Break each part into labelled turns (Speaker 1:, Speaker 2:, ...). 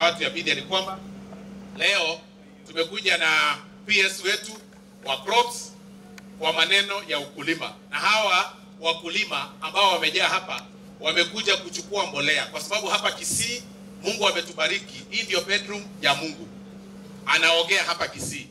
Speaker 1: mapato ya media ni kwamba leo tumekuja na PS wetu wa crops kwa maneno ya ukulima, na hawa wakulima ambao wamejaa hapa wamekuja kuchukua mbolea, kwa sababu hapa Kisii Mungu ametubariki. Hii ndio bedroom ya Mungu, anaogea hapa Kisii.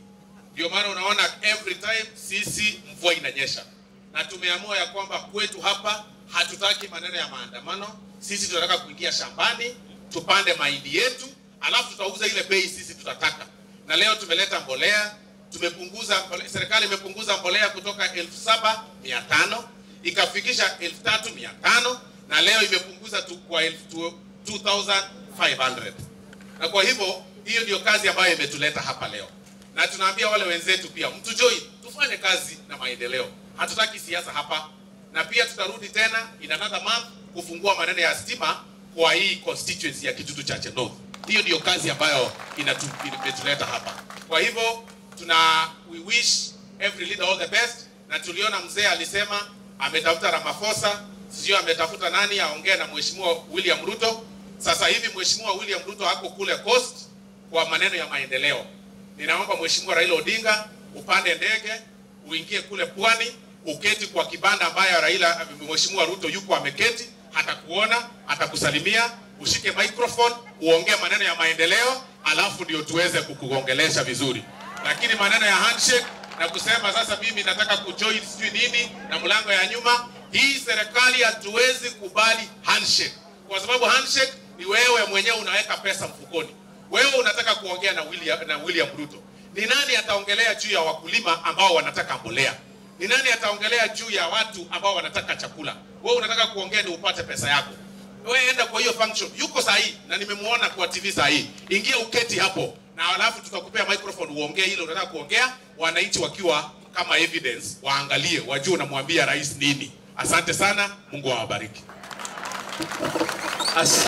Speaker 1: Ndio maana unaona every time sisi mvua inanyesha, na tumeamua ya kwamba kwetu hapa hatutaki maneno ya maandamano. Sisi tunataka kuingia shambani tupande mahindi yetu, alafu tutauza ile bei sisi tutataka. Na leo tumeleta mbolea, serikali imepunguza mbolea kutoka 7,500 ikafikisha 3,500, na leo imepunguza tu kwa 2,500. Na kwa hivyo hiyo ndio kazi ambayo imetuleta hapa leo. Na tunaambia wale wenzetu pia, mtu join, tufanye kazi na maendeleo. Hatutaki siasa hapa. Na pia tutarudi tena in another month kufungua maneno ya stima kwa hii constituency ya Kitutu Chache North. Hiyo ndio kazi ambayo imetuleta hapa. Kwa hivyo we wish every leader all the best. Na tuliona mzee alisema ametafuta Ramaphosa, sio ametafuta nani aongee na Mheshimiwa William Ruto. Sasa hivi Mheshimiwa William Ruto hako kule Coast kwa maneno ya maendeleo. Ninaomba Mheshimiwa Raila Odinga upande ndege uingie kule Pwani, uketi kwa kibanda ambayo Mheshimiwa Ruto yuko ameketi, hatakuona, hatakusalimia, ushike microphone, uongee maneno ya maendeleo, alafu ndio tuweze kukuongelesha vizuri. Lakini maneno ya handshake na kusema sasa mimi nataka kujoin sijui nini na mlango ya nyuma, hii serikali hatuwezi kubali handshake. Kwa sababu handshake ni wewe mwenyewe unaweka pesa mfukoni. Wewe unataka kuongea na William Ruto. Ni nani ataongelea juu ya wakulima ambao wanataka mbolea? Ni nani ataongelea juu ya watu ambao wanataka chakula? Wewe unataka kuongea ni upate pesa yako. Wewe enda kwa hiyo function. Yuko sahihi na nimemuona kwa TV sahihi. Ingia uketi hapo na alafu tutakupea microphone uongee ile unataka kuongea, wananchi wakiwa kama evidence waangalie, wajue unamwambia rais nini. Asante sana, Mungu awabariki.